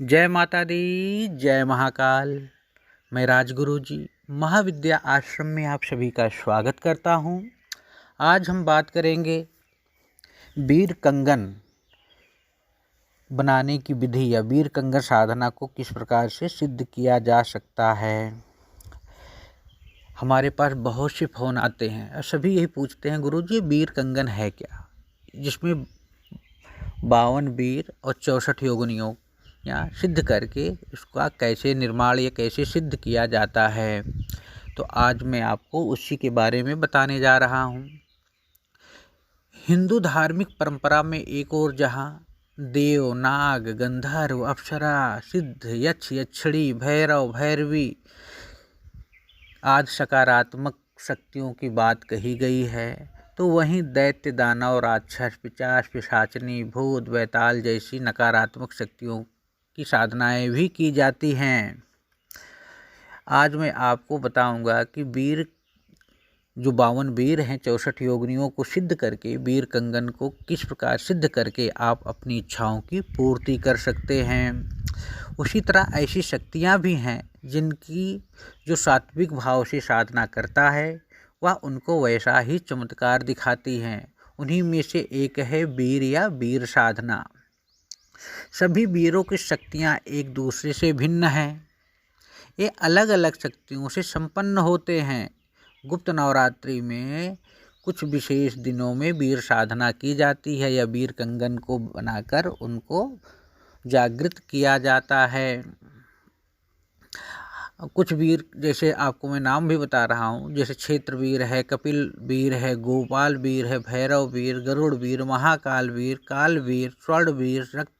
जय माता दी, जय महाकाल। मैं राजगुरु जी महाविद्या आश्रम में आप सभी का स्वागत करता हूँ। आज हम बात करेंगे बीर कंगन बनाने की विधि या बीर कंगन साधना को किस प्रकार से सिद्ध किया जा सकता है। हमारे पास बहुत से फ़ोन आते हैं और सभी यही पूछते हैं, गुरु जी बीर कंगन है क्या, जिसमें 52 बीर और 64 योगिनियों या सिद्ध करके इसका कैसे निर्माण या कैसे सिद्ध किया जाता है। तो आज मैं आपको उसी के बारे में बताने जा रहा हूँ। हिंदू धार्मिक परंपरा में एक और जहाँ देव, नाग, गंधर्व, अप्सरा, सिद्ध, यक्ष, यक्षिणी, भैरव, भैरवी आदि सकारात्मक शक्तियों की बात कही गई है, तो वहीं दैत्य, दानव, राक्षस, पिशाच, पिशाचिनी, भूत, बैताल जैसी नकारात्मक शक्तियों की साधनाएं भी की जाती हैं। आज मैं आपको बताऊंगा कि बीर जो 52 बीर हैं, 64 योगिनियों को सिद्ध करके बीर कंगन को किस प्रकार सिद्ध करके आप अपनी इच्छाओं की पूर्ति कर सकते हैं। उसी तरह ऐसी शक्तियां भी हैं जिनकी जो सात्विक भाव से साधना करता है वह उनको वैसा ही चमत्कार दिखाती हैं। उन्हीं में से एक है बीर या बीर साधना। सभी बीरों की शक्तियाँ एक दूसरे से भिन्न हैं। ये अलग अलग शक्तियों से संपन्न होते हैं। गुप्त नवरात्रि में कुछ विशेष दिनों में बीर साधना की जाती है या बीर कंगन को बनाकर उनको जागृत किया जाता है। कुछ वीर जैसे आपको मैं नाम भी बता रहा हूँ, जैसे क्षेत्र वीर है, कपिल वीर है, गोपाल वीर है, भैरव वीर, गरुड़ वीर, महाकाल वीर, काल वीर, स्वर्ण वीर, रक्त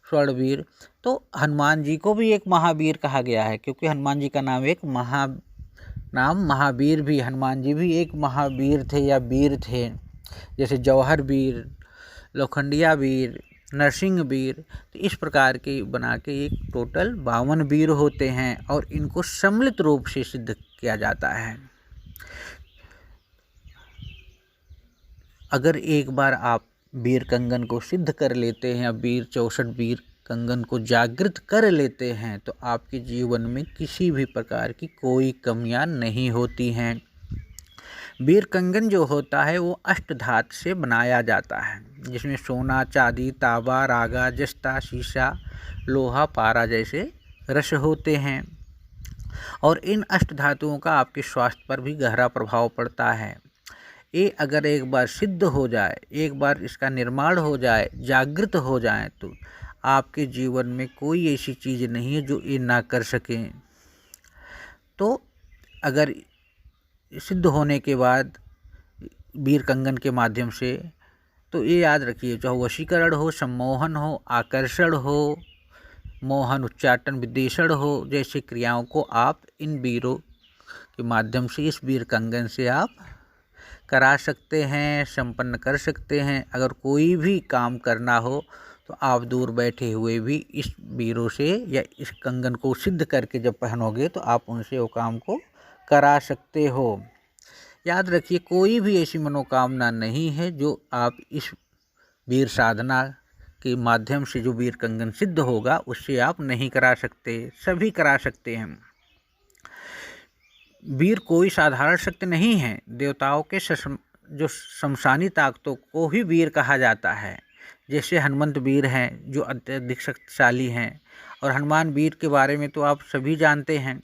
स्वर्णवीर। तो हनुमान जी को भी एक महावीर कहा गया है, क्योंकि हनुमान जी का नाम एक महावीर भी, हनुमान जी भी एक महावीर थे या वीर थे। जैसे जौहर वीर, लोखंडिया वीर, नरसिंह वीर, तो इस प्रकार के बना के एक टोटल 52 वीर होते हैं और इनको सम्मिलित रूप से सिद्ध किया जाता है। अगर एक बार आप बीर कंगन को सिद्ध कर लेते हैं या बीर 64 बीर कंगन को जागृत कर लेते हैं तो आपके जीवन में किसी भी प्रकार की कोई कमियां नहीं होती हैं। बीर कंगन जो होता है वो अष्टधातु से बनाया जाता है, जिसमें सोना, चांदी, तांबा, रागा, जस्ता, शीशा, लोहा, पारा जैसे रस होते हैं। और इन अष्टधातुओं का आपके स्वास्थ्य पर भी गहरा प्रभाव पड़ता है। ये अगर एक बार सिद्ध हो जाए, एक बार इसका निर्माण हो जाए, जागृत हो जाए, तो आपके जीवन में कोई ऐसी चीज़ नहीं है जो ये ना कर सकें। तो अगर सिद्ध होने के बाद बीर कंगन के माध्यम से, तो ये याद रखिए, चाहे वशीकरण हो, सम्मोहन हो, आकर्षण हो, मोहन, उच्चाटन, विदेशण हो, जैसी क्रियाओं को आप इन बीरों के माध्यम से, इस बीर कंगन से आप करा सकते हैं, संपन्न कर सकते हैं। अगर कोई भी काम करना हो तो आप दूर बैठे हुए भी इस बीरों से या इस कंगन को सिद्ध करके जब पहनोगे तो आप उनसे वो काम को करा सकते हो। याद रखिए, कोई भी ऐसी मनोकामना नहीं है जो आप इस बीर साधना के माध्यम से जो बीर कंगन सिद्ध होगा उससे आप नहीं करा सकते, सभी करा सकते हैं। वीर कोई साधारण शक्ति नहीं है। देवताओं के जो शमशानी ताकतों को ही वीर कहा जाता है। जैसे हनुमंत वीर हैं जो अत्यधिक शक्तिशाली हैं, और हनुमान वीर के बारे में तो आप सभी जानते हैं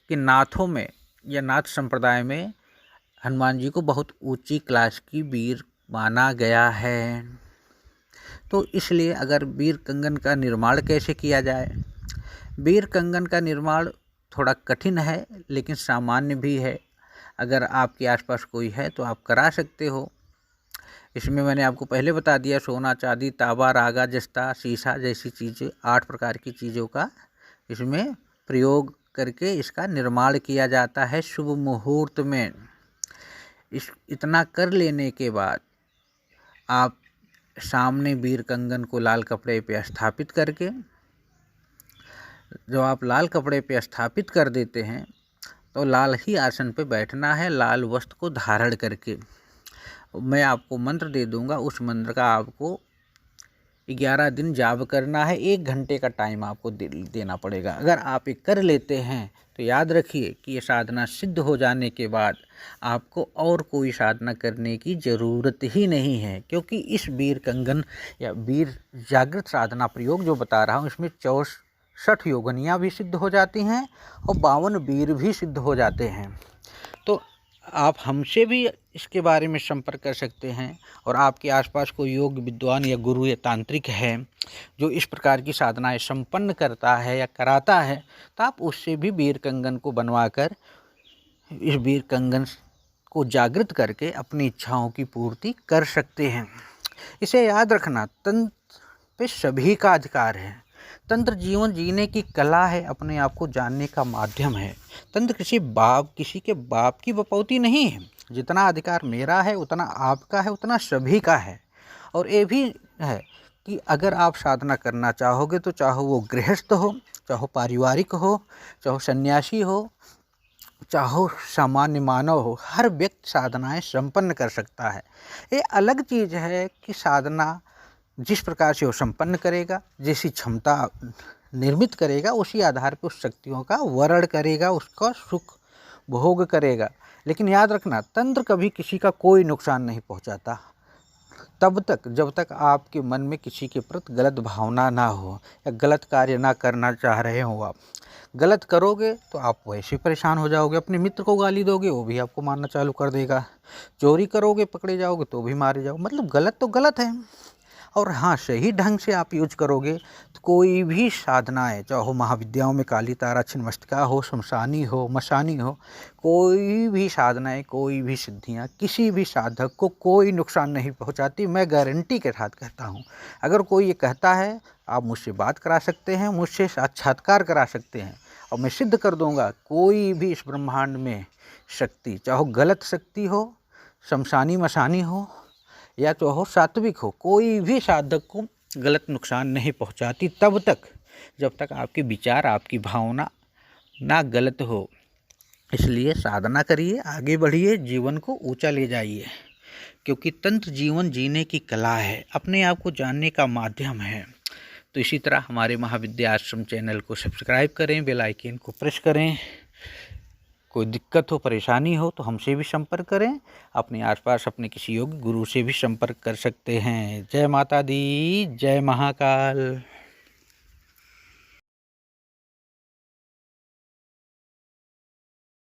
कि नाथों में या नाथ संप्रदाय में हनुमान जी को बहुत ऊंची क्लास की वीर माना गया है। तो इसलिए अगर बीर कंगन का निर्माण कैसे किया जाए, बीर कंगन का निर्माण थोड़ा कठिन है लेकिन सामान्य भी है। अगर आपके आसपास कोई है तो आप करा सकते हो। इसमें मैंने आपको पहले बता दिया, सोना, चांदी, तांबा, रागा, जस्ता, शीशा जैसी चीज़ें, 8 प्रकार की चीज़ों का इसमें प्रयोग करके इसका निर्माण किया जाता है शुभ मुहूर्त में। इतना कर लेने के बाद आप सामने बीर कंगन को लाल कपड़े पे स्थापित करके, जब आप लाल कपड़े पे स्थापित कर देते हैं तो लाल ही आसन पे बैठना है, लाल वस्त्र को धारण करके। मैं आपको मंत्र दे दूंगा, उस मंत्र का आपको 11 दिन जाप करना है, 1 घंटे का टाइम आपको देना पड़ेगा। अगर आप ये कर लेते हैं तो याद रखिए कि ये साधना सिद्ध हो जाने के बाद आपको और कोई साधना करने की ज़रूरत ही नहीं है, क्योंकि इस वीर कंगन या वीर जागृत साधना प्रयोग जो बता रहा हूँ इसमें 64 योगनियाँ भी सिद्ध हो जाती हैं और 52 वीर भी सिद्ध हो जाते हैं। तो आप हमसे भी इसके बारे में संपर्क कर सकते हैं, और आपके आसपास कोई योग विद्वान या गुरु या तांत्रिक है जो इस प्रकार की साधनाएं संपन्न करता है या कराता है, तो आप उससे भी वीर कंगन को बनवाकर इस वीर कंगन को जागृत करके अपनी इच्छाओं की पूर्ति कर सकते हैं। इसे याद रखना, तंत्र पे सभी का अधिकार है। तंत्र जीवन जीने की कला है, अपने आप को जानने का माध्यम है। तंत्र किसी के बाप की बपौती नहीं है। जितना अधिकार मेरा है उतना आपका है, उतना सभी का है। और ये भी है कि अगर आप साधना करना चाहोगे तो चाहे वो गृहस्थ हो, चाहे पारिवारिक हो, चाहे सन्यासी हो, चाहे सामान्य मानव हो, हर व्यक्ति साधनाएं संपन्न कर सकता है। ये अलग चीज़ है कि साधना जिस प्रकार से वो संपन्न करेगा, जैसी क्षमता निर्मित करेगा, उसी आधार पर उस शक्तियों का वरण करेगा, उसका सुख भोग करेगा। लेकिन याद रखना, तंत्र कभी किसी का कोई नुकसान नहीं पहुंचाता तब तक जब तक आपके मन में किसी के प्रति गलत भावना ना हो या गलत कार्य ना करना चाह रहे हो। आप गलत करोगे तो आप वैसे परेशान हो जाओगे, अपने मित्र को गाली दोगे वो भी आपको मारना चालू कर देगा, चोरी करोगे पकड़े जाओगे तो भी मारे जाओ। मतलब गलत तो गलत है। और हाँ, सही ढंग से आप यूज करोगे तो कोई भी साधनाएं, चाहे महाविद्याओं में काली तारा छिन्नमस्तिका हो, शमशानी हो, मशानी हो, कोई भी साधनाएं, कोई भी सिद्धियां किसी भी साधक को कोई नुकसान नहीं पहुंचाती। मैं गारंटी के साथ कहता हूं। अगर कोई ये कहता है, आप मुझसे बात करा सकते हैं, मुझसे साक्षात्कार करा सकते हैं और मैं सिद्ध कर दूंगा कोई भी इस ब्रह्मांड में शक्ति, चाहे गलत शक्ति हो, शमशानी मशानी हो या तो हो सात्विक हो, कोई भी साधक को गलत नुकसान नहीं पहुंचाती तब तक जब तक आपके विचार, आपकी भावना ना गलत हो। इसलिए साधना करिए, आगे बढ़िए, जीवन को ऊंचा ले जाइए, क्योंकि तंत्र जीवन जीने की कला है, अपने आप को जानने का माध्यम है। तो इसी तरह हमारे महाविद्या आश्रम चैनल को सब्सक्राइब करें, बेल आइकन को प्रेस करें। कोई दिक्कत हो, परेशानी हो तो हमसे भी संपर्क करें। अपने आसपास अपने किसी योग्य गुरु से भी संपर्क कर सकते हैं। जय माता दी, जय महाकाल।